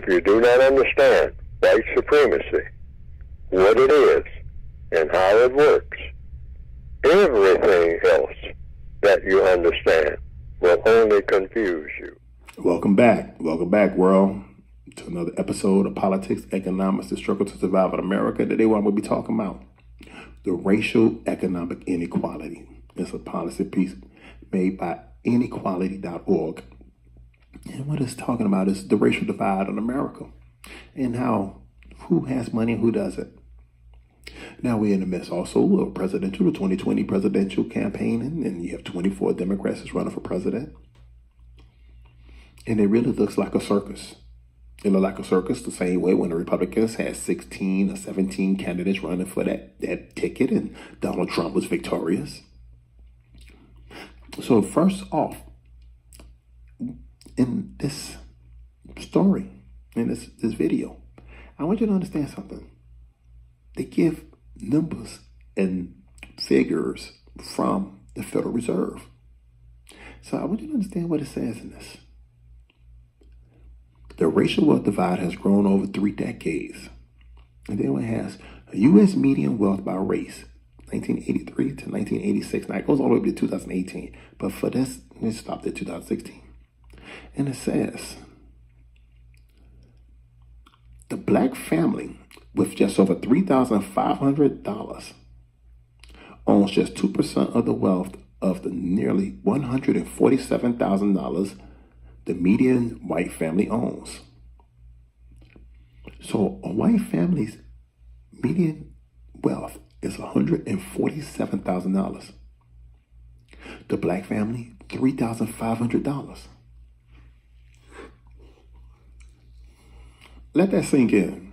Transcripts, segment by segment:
If you do not understand white supremacy, what it is, and how it works, everything else that you understand will only confuse you. Welcome back, world, to another episode of Politics, Economics, the Struggle to Survive in America. Today, what I'm going to be talking about, the racial economic inequality. It's a policy piece made by inequality.org. And what it's talking about is the racial divide in America and how who has money and who doesn't. Now we're in the midst also of the 2020 presidential campaign, and you have 24 Democrats that's running for president. And it really looks like a circus. It looked like a circus the same way when the Republicans had 16 or 17 candidates running for that ticket and Donald Trump was victorious. So first off, in this story, in this video, I want you to understand something. They give numbers and figures from the Federal Reserve. So I want you to understand what it says in this. The racial wealth divide has grown over 3 decades. And then it has a U.S. median wealth by race, 1983 to 1986. Now it goes all the way to 2018. But for this, it stopped at 2016. And it says, the black family with just over $3,500 owns just 2% of the wealth of the nearly $147,000 the median white family owns. So a white family's median wealth is $147,000. The black family, $3,500. Let that sink in.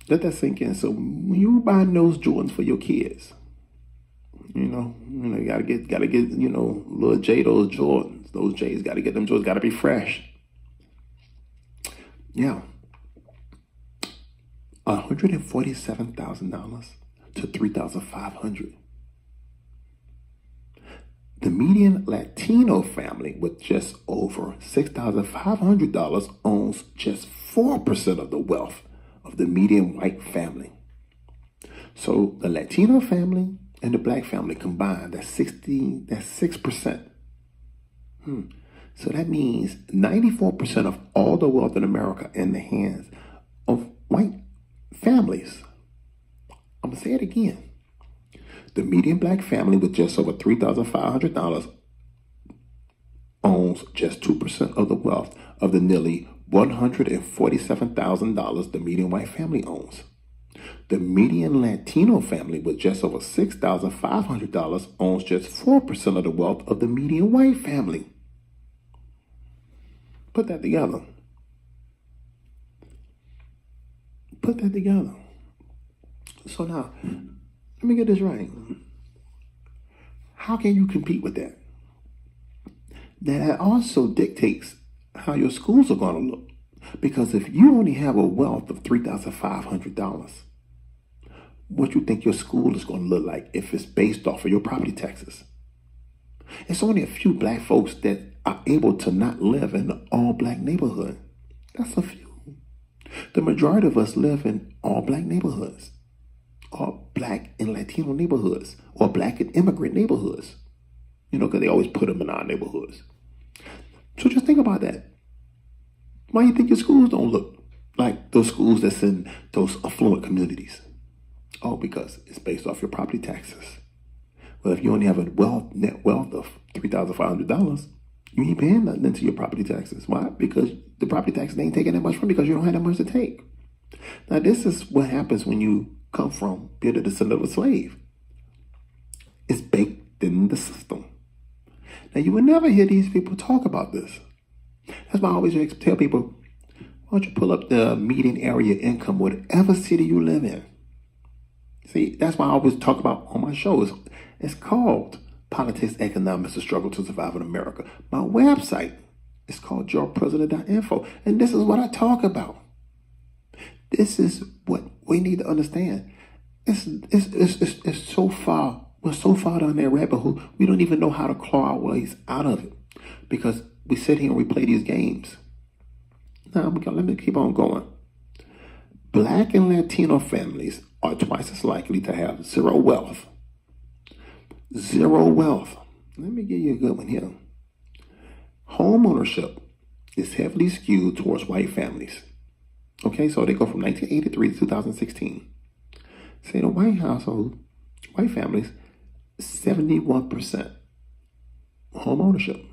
Let that sink in. So when you buying those Jordans for your kids, you gotta get, little J, those Jordans. Those J's gotta get them Jordans, gotta be fresh. Yeah. $147,000 to $3,500. The median Latino family with just over $6,500 owns just 4% of the wealth of the median white family. So the Latino family and the black family combined, that's 6%. So that means 94% of all the wealth in America in the hands of white families. I'm going to say it again. The median black family with just over $3,500 owns just 2% of the wealth of the nearly $147,000 the median white family owns. The median Latino family with just over $6,500 owns just 4% of the wealth of the median white family. Put that together. So now, let me get this right. How can you compete with that? That also dictates how your schools are going to look. Because if you only have a wealth of $3,500, what you think your school is going to look like if it's based off of your property taxes? It's only a few black folks that are able to not live in an all-black neighborhood. That's a few. The majority of us live in all-black neighborhoods, or black and Latino neighborhoods, or black and immigrant neighborhoods. Because they always put them in our neighborhoods. So just think about that. Why do you think your schools don't look like those schools that's in those affluent communities? Oh, because it's based off your property taxes. Well, if you only have a net wealth of $3,500, you ain't paying nothing into your property taxes. Why? Because the property taxes ain't taking that much from you because you don't have that much to take. Now, this is what happens when you come from being a descendant of a slave. It's baked in the system. Now, you will never hear these people talk about this. That's why I always tell people, why don't you pull up the median area income, whatever city you live in. See, that's why I always talk about on my shows. It's called Politics, Economics, the Struggle to Survive in America. My website is called JerraldPresident.info. And this is what I talk about. This is what we need to understand. It's so far. We're so far down that rabbit hole, we don't even know how to claw our ways out of it. Because we sit here and we play these games. Now, let me keep on going. Black and Latino families are twice as likely to have zero wealth. Zero wealth. Let me give you a good one here. Home ownership is heavily skewed towards white families. Okay, so they go from 1983 to 2016. Say the white household, white families, 71% home ownership.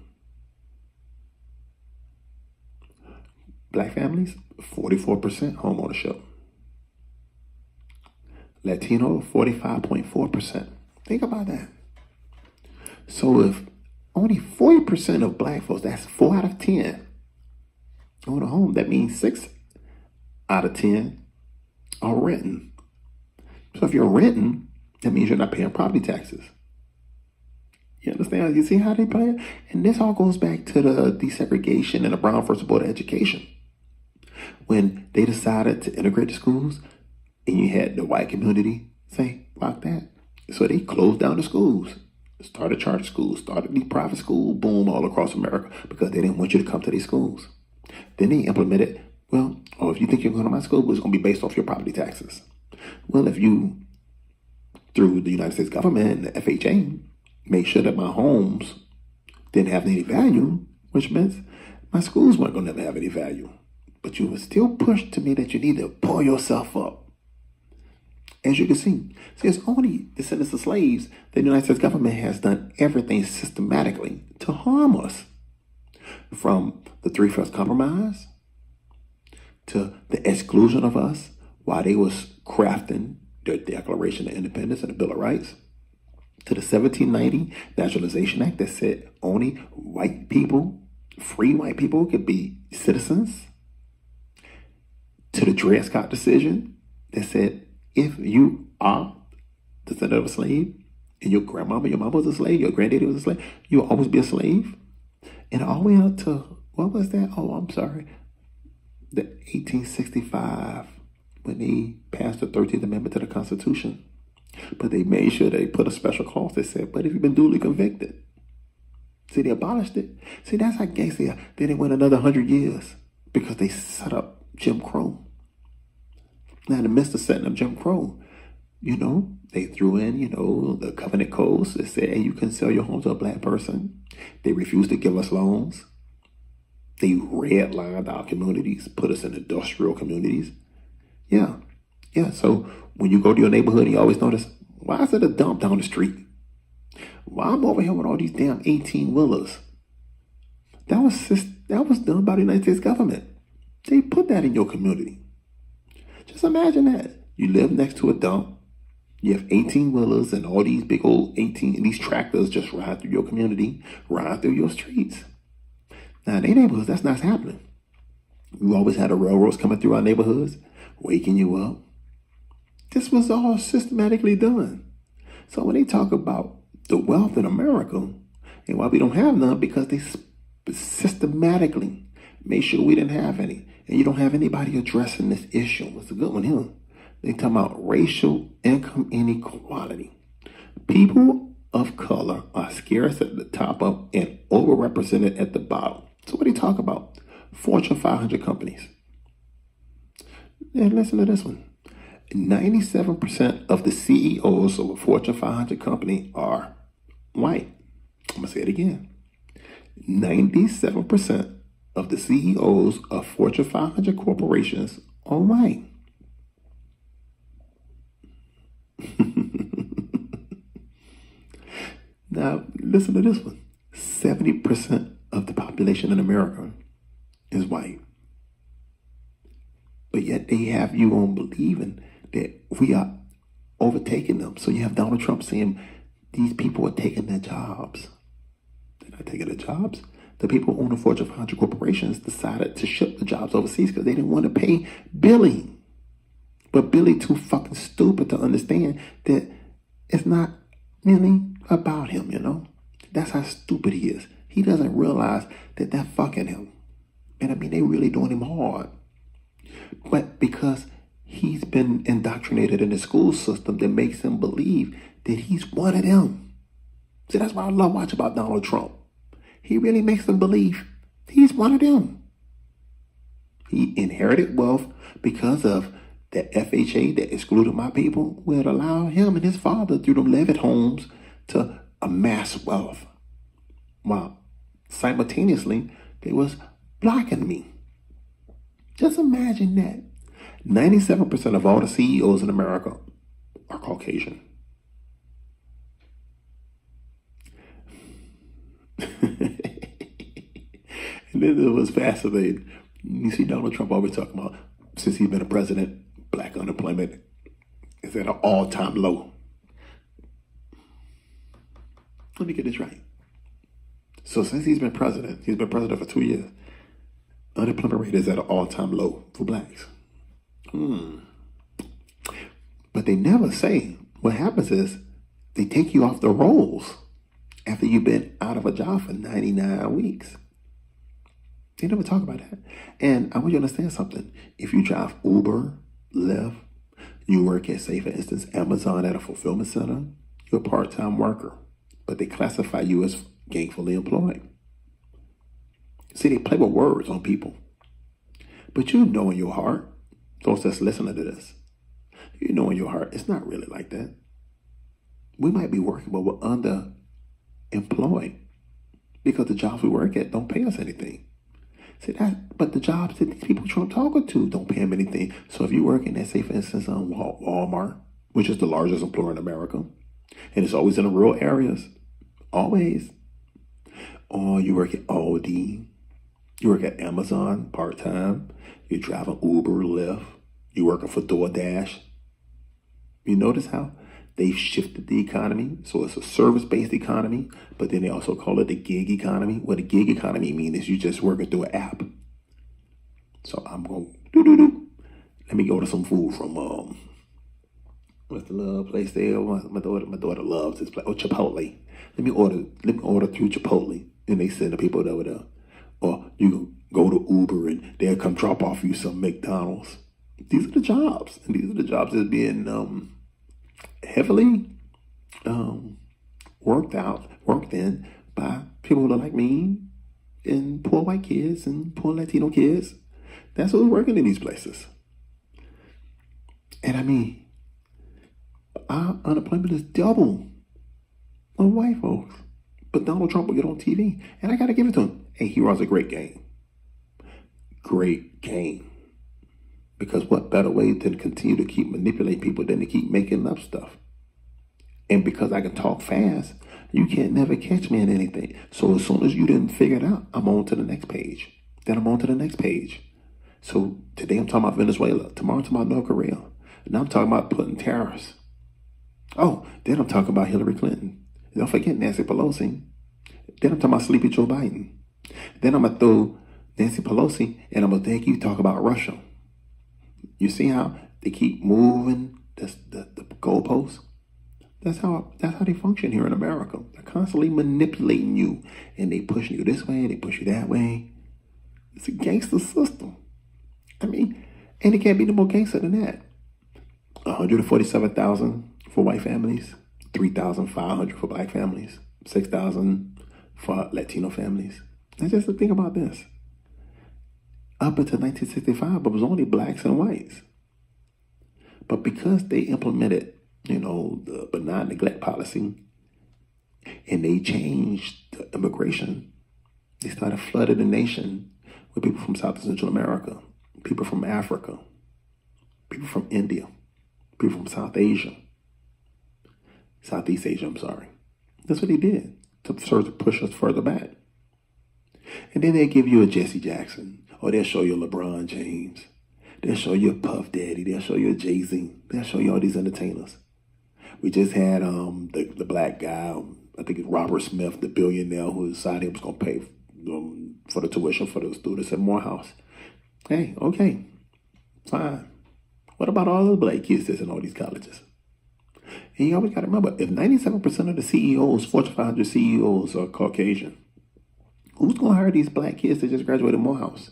Black families, 44% home ownership. Latino, 45.4%. Think about that. So if only 40% of black folks, that's 4 out of 10, own a home, that means 6 out of 10 are renting. So if you're renting, that means you're not paying property taxes. You understand? You see how they play it? And this all goes back to the desegregation and the Brown versus Board of Education. When they decided to integrate the schools, and you had the white community say, fuck that. So they closed down the schools, started charter schools, started the private school, boom, all across America, because they didn't want you to come to these schools. Then they implemented, well, if you think you're going to my school, it's going to be based off your property taxes. Well, if you, through the United States government and the FHA, made sure that my homes didn't have any value, which meant my schools weren't going to have any value. But you would still push to me that you need to pull yourself up. As you can see, it's only descendants of slaves that the United States government has done everything systematically to harm us. From the Three First Compromise to the exclusion of us while they was crafting their Declaration of Independence and the Bill of Rights, to the 1790 Naturalization Act that said only white people, free white people, could be citizens, to the Dred Scott decision that said if you are descendant of a slave and your grandmama, your mama was a slave, your granddaddy was a slave, you'll always be a slave. And all the way up to, what was that? Oh, I'm sorry. The 1865, when they passed the 13th Amendment to the Constitution. But they made sure they put a special clause that said, but if you've been duly convicted. See, they abolished it. See, that's how gangster they are. Then they went another 100 years because they set up Jim Crow. Now, in the midst of setting up Jim Crow, they threw in, the covenant codes that said, hey, you can sell your home to a black person. They refused to give us loans. They redlined our communities, put us in industrial communities. Yeah. So when you go to your neighborhood, you always notice, why is there a dump down the street? Why I'm over here with all these damn 18-wheelers? That was done by the United States government. They put that in your community. Just imagine that. You live next to a dump. You have 18-wheelers and all these big old these tractors just ride through your community, ride through your streets. Now, in their neighborhoods, that's not happening. We always had the railroads coming through our neighborhoods, waking you up. This was all systematically done. So when they talk about the wealth in America, and why we don't have none, because they systematically made sure we didn't have any. And you don't have anybody addressing this issue. It's a good one here. They talk about racial income inequality. People of color are scarce at the top of and overrepresented at the bottom. So what do they talk about? Fortune 500 companies. And listen to this one. 97% of the CEOs of a Fortune 500 company are white. I'm going to say it again. 97% of the CEOs of Fortune 500 corporations are white. Now, listen to this one. 70% of the population in America is white. But yet they have you on believing that we are overtaking them. So you have Donald Trump saying these people are taking their jobs. They're not taking their jobs. The people owning Fortune 500 corporations decided to ship the jobs overseas because they didn't want to pay Billy. But Billy too fucking stupid to understand that it's not really about him, That's how stupid he is. He doesn't realize that they're fucking him. And they really doing him hard. But because he's been indoctrinated in the school system that makes him believe that he's one of them. See, that's what I love watching about Donald Trump. He really makes them believe he's one of them. He inherited wealth because of the FHA that excluded my people would allow him and his father through them Levitt homes to amass wealth. While simultaneously, they was blocking me. Just imagine that. 97% of all the CEOs in America are Caucasian. And then it was fascinating. You see Donald Trump always talking about, since he's been a president, black unemployment is at an all-time low. Let me get this right. So since he's been president for 2 years, unemployment rate is at an all-time low for blacks. But they never say what happens is they take you off the rolls after you've been out of a job for 99 weeks. They never talk about that. And I want you to understand something. If you drive Uber, Lyft, you work at, say, for instance, Amazon at a fulfillment center, you're a part-time worker, but they classify you as gainfully employed. See, they play with words on people. But you know in your heart, those that's listening to this, you know in your heart, it's not really like that. We might be working, but we're underemployed because the jobs we work at don't pay us anything. See that, but the jobs that these people Trump talking to don't pay them anything. So if you work in that, say for instance, Walmart, which is the largest employer in America, and it's always in the rural areas, always. Or you work at Aldi, you work at Amazon part-time, you're driving Uber, Lyft, you're working for DoorDash. You notice how they've shifted the economy? So it's a service-based economy, but then they also call it the gig economy. What a gig economy means is you just working through an app. So I'm going, let me go to some food from, what's the little place there? My daughter loves this place. Oh, Chipotle. Let me order through Chipotle. And they send the people over there. Or you can go to Uber and they'll come drop off you some McDonald's. These are the jobs. And these are the jobs that's being heavily worked in by people who are like me and poor white kids and poor Latino kids. That's who's working in these places. And I mean, our unemployment is double on white folks. But Donald Trump will get on TV. And I got to give it to him. Hey, he runs a great game. Great game. Because what better way to continue to keep manipulating people than to keep making up stuff? And because I can talk fast, you can't never catch me in anything. So as soon as you didn't figure it out, I'm on to the next page. Then I'm on to the next page. So today I'm talking about Venezuela. Tomorrow I'm talking about North Korea. Now I'm talking about putting tariffs. Oh, then I'm talking about Hillary Clinton. Don't forget Nancy Pelosi. Then I'm talking about sleepy Joe Biden. Then I'm going to throw Nancy Pelosi and I'm going to take you talk about Russia. You see how they keep moving the goalposts? That's how they function here in America. They're constantly manipulating you and they pushing you this way, they push you that way. It's a gangster system. I mean, and it can't be no more gangster than that. 147,000 for white families. 3,500 for black families, 6,000 for Latino families. And just to think about this. Up until 1965, it was only blacks and whites. But because they implemented, the benign neglect policy, and they changed the immigration, they started flooding the nation with people from South and Central America, people from Africa, people from India, people from Southeast Asia, I'm sorry. That's what they did to sort of push us further back. And then they give you a Jesse Jackson, or they'll show you a LeBron James. They'll show you a Puff Daddy. They'll show you a Jay-Z. They'll show you all these entertainers. We just had the black guy, I think it's Robert Smith, the billionaire who decided he was going to pay for the tuition for the students at Morehouse. Hey, okay, fine. What about all the black kids that's in all these colleges? And you always got to remember, if 97% of the CEOs, Fortune 500 CEOs are Caucasian, who's going to hire these black kids that just graduated Morehouse?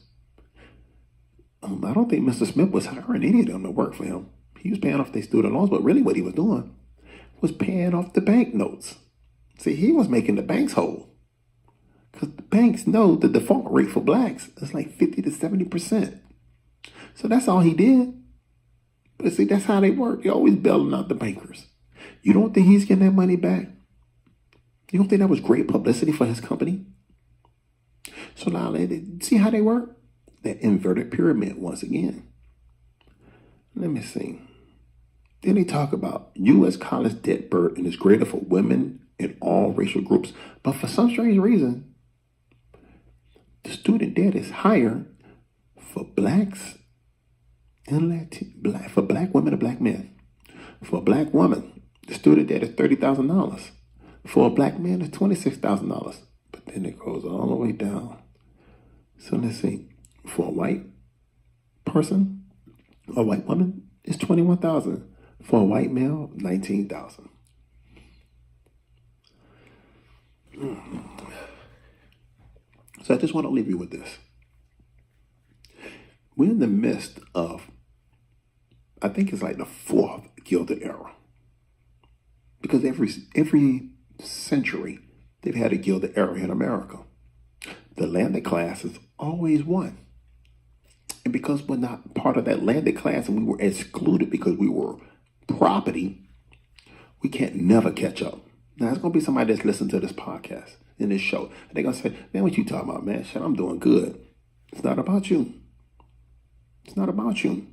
I don't think Mr. Smith was hiring any of them to work for him. He was paying off their student loans, but really what he was doing was paying off the bank notes. See, he was making the banks whole. Because the banks know the default rate for blacks is like 50 to 70%. So that's all he did. But see, that's how they work. They're always bailing out the bankers. You don't think he's getting that money back? You don't think that was great publicity for his company? So now, see how they work? That inverted pyramid once again. Let me see. Then they talk about U.S. college debt burden is greater for women in all racial groups. But for some strange reason, the student debt is higher for blacks and for black women and black men. For a black woman, the student debt is $30,000. For a black man, it's $26,000. But then it goes all the way down. So let's see. For a white person, a white woman, it's $21,000. For a white male, $19,000. So I just want to leave you with this. We're in the midst of, I think it's like the fourth Gilded Era. Because every century, they've had a Gilded Era in America. The landed class has always won. And because we're not part of that landed class and we were excluded because we were property, we can't never catch up. Now, there's going to be somebody that's listening to this podcast, in this show, and they're going to say, man, what you talking about, man? Shit, I'm doing good. It's not about you. It's not about you.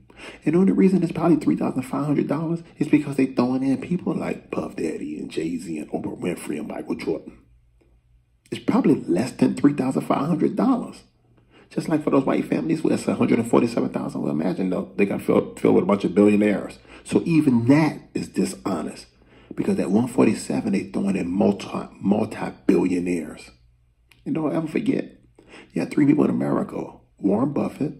And the only reason it's probably $3,500 is because they throwing in people like Puff Daddy and Jay-Z and Oprah Winfrey and Michael Jordan. It's probably less than $3,500. Just like for those white families where it's $147,000. Well, imagine though, they got filled with a bunch of billionaires. So even that is dishonest. Because that 147, they throwing in multi-billionaires. And don't ever forget, you have three people in America: Warren Buffett,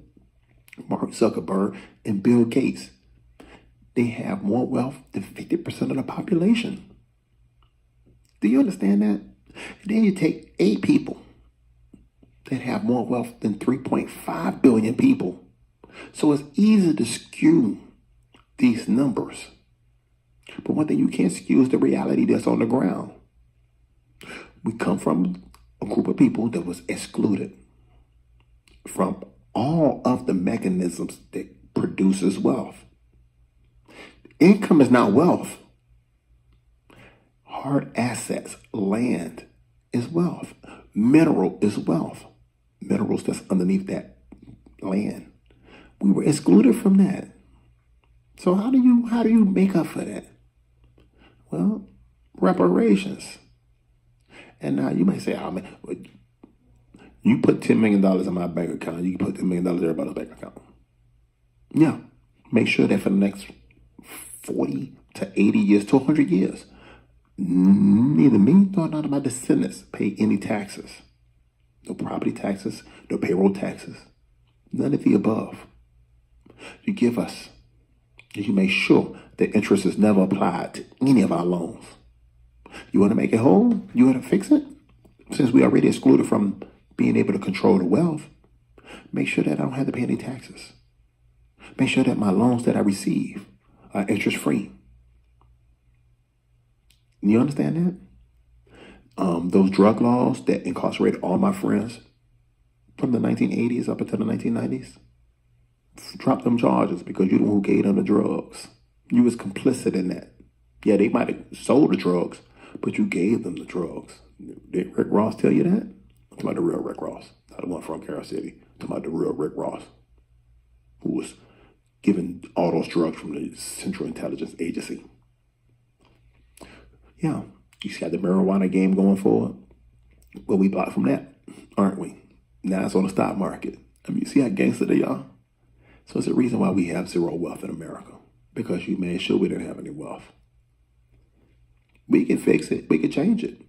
Mark Zuckerberg, and Bill Gates. They have more wealth than 50% of the population. Do you understand that? And then you take 8 people that have more wealth than 3.5 billion people. So it's easy to skew these numbers. But one thing you can't skew is the reality that's on the ground. We come from a group of people that was excluded from all of the mechanisms that produces wealth. Income is not wealth. Hard assets, land is wealth. Mineral is wealth. Minerals that's underneath that land. We were excluded from that. So how do you make up for that? Well, reparations. And now you may say, oh man, you put $10 million in my bank account, you can put $10 million in everybody's bank account. Yeah. Make sure that for the next 40 to 80 years to 100 years, neither me nor none of my descendants pay any taxes. No property taxes, no payroll taxes, none of the above. You give us, you make sure that interest is never applied to any of our loans. You want to make it whole? You want to fix it? Since we already excluded from being able to control the wealth, make sure that I don't have to pay any taxes. Make sure that my loans that I receive are interest free. You understand that? Those drug laws that incarcerated all my friends from the 1980s up until the 1990s, drop them charges because you're the one who gave them the drugs. You was complicit in that. Yeah, they might have sold the drugs, but you gave them the drugs. Did Rick Ross tell you that? I'm talking about the real Rick Ross, not the one from Carol City. I'm talking about the real Rick Ross, who was given all those drugs from the Central Intelligence Agency. Yeah, you see how the marijuana game going forward? Well, we blocked from that, aren't we? Now it's on the stock market. I mean, you see how gangster they are? So it's the reason why we have zero wealth in America. Because you made sure we didn't have any wealth. We can fix it. We can change it.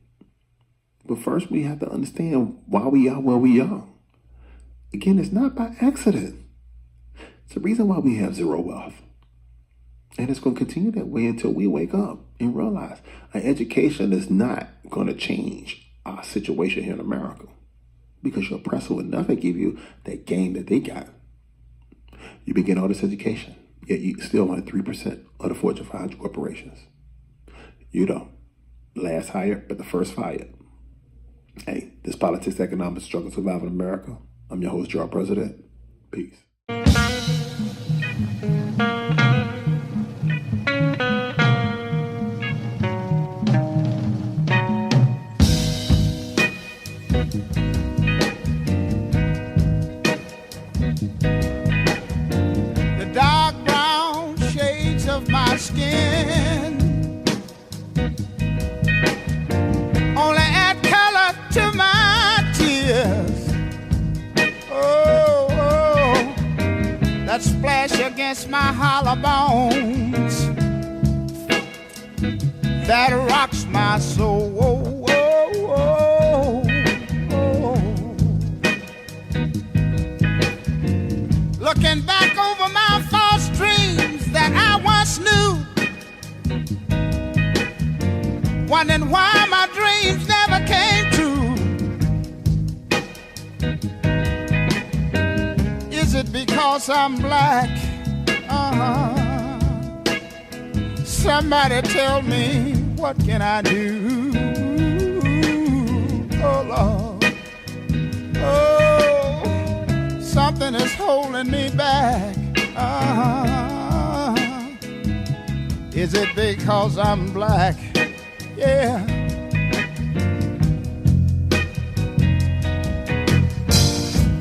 But first we have to understand why we are where we are. Again, it's not by accident. It's the reason why we have zero wealth. And it's going to continue that way until we wake up and realize our education is not going to change our situation here in America. Because your oppressor would never give you that game that they got. You begin all this education, yet you still own 3% of the Fortune 500 corporations. You don't. Last hired, but the first fired. Hey, this Politics, Economics, Struggle, Survival in America. I'm your host, Jerrald President. Peace. skin. Only add color to my tears. Oh, oh, that splash against my hollow bones that rocks my soul. Oh, oh, oh, oh. Looking back over my false dreams that I once knew, wondering why my dreams never came true. Is it because I'm black? Somebody tell me, what can I do? Oh Lord, oh, something is holding me back. Is it because I'm black? Yeah.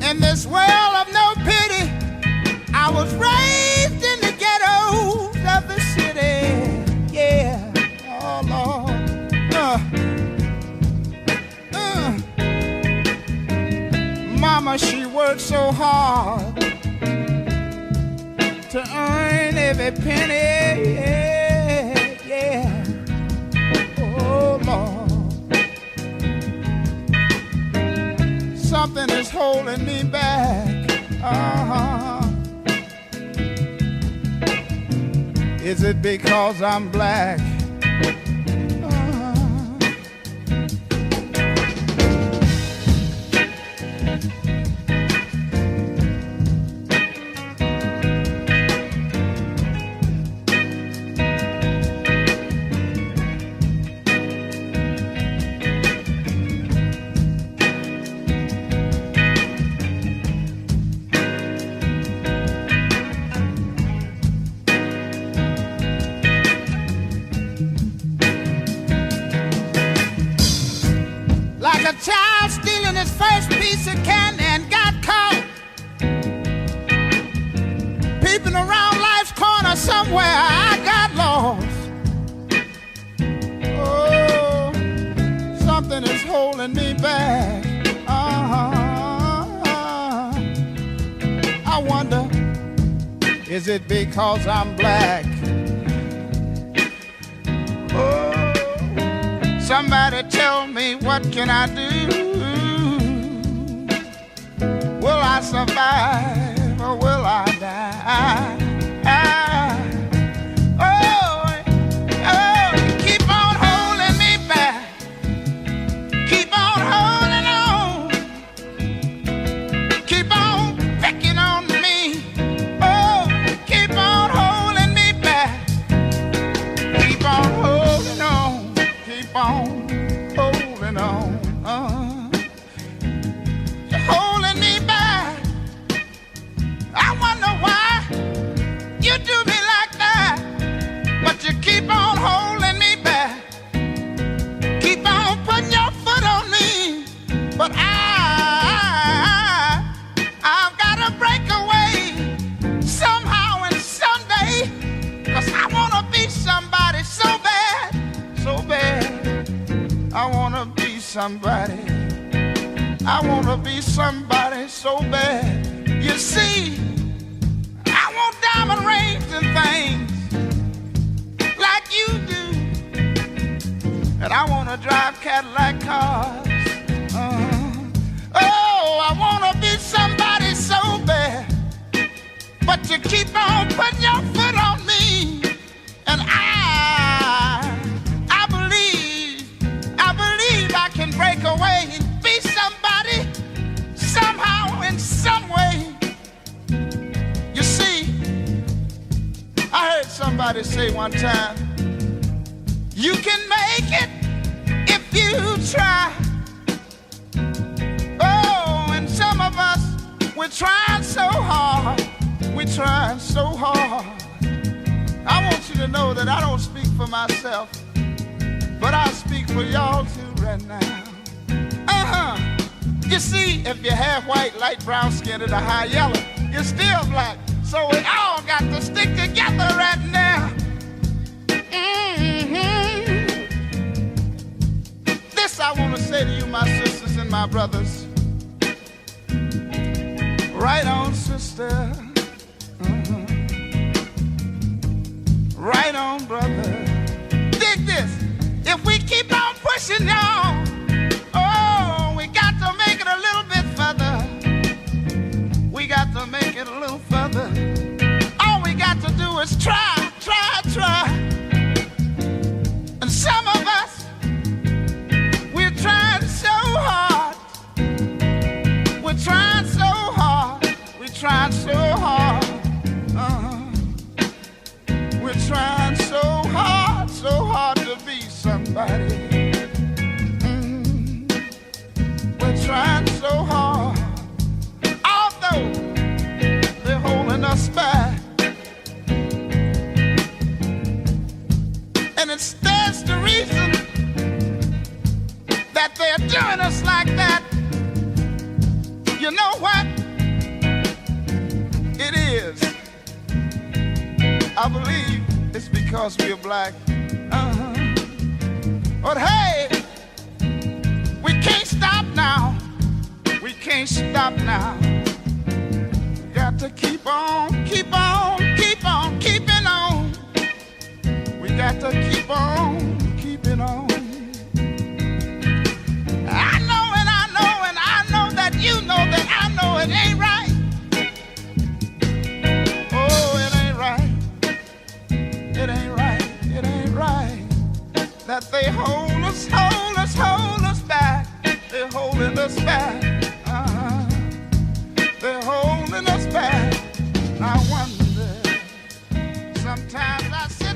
In this world of no pity, I was raised in the ghettos of the city. Yeah, oh Lord. Mama, she worked so hard to earn every penny. Yeah, yeah. Oh Lord, something is holding me back. Is it because I'm black? A child stealing his first piece of candy and got caught, peeping around life's corner somewhere. I got lost. Oh, something is holding me back. I wonder, is it because I'm black? Oh, somebody tell me, what can I do? Will I survive or will I die? Oh, oh, keep on holding me back. Keep on holding on. Keep on picking on me. Oh, keep on holding me back. Keep on holding on. Keep on holding on, holding me back. I wonder why you do me like that, but you keep on holding me back. Keep on putting your foot on me, but I've got to break away somehow and someday, 'cause I want to be somebody so bad, so bad. I wanna be somebody. I wanna be somebody so bad. You see, I want diamond rings and things like you do, and I wanna drive Cadillac cars. Oh, I wanna be somebody so bad, but you keep on putting your foot on me, and I believe I can break away and be somebody somehow in some way. You see, I heard somebody say one time, you can make it if you try. Oh, and some of us, we're trying so hard. We're trying so hard. I want you to know that I don't speak for myself, but I speak for y'all too right now. You see, if you have white, light brown skin, or the high yellow, you're still black. So we all got to stick together right now. This I want to say to you, my sisters and my brothers. Right on, sister. Right on, brother. Dig this. If we keep on pushing, y'all, oh, we got to make it a little bit further. We got to make it a little further. All we got to do is try. And some of us, we're trying so hard. We're trying so hard. We're trying so hard. We're trying so hard to be somebody. We're trying so hard. Although they're holding us back. And it stands to reason that they're doing us like that. You know what? It is. I believe it's because we're black. But hey, we can't stop now. We can't stop now. We got to keep on keeping on. We got to keep on keeping on. I know that you know that I know it ain't right. Oh, it ain't right. It ain't right. It ain't right. That they hold us back. They're holding us back. They're holding us back. I wonder, sometimes I say,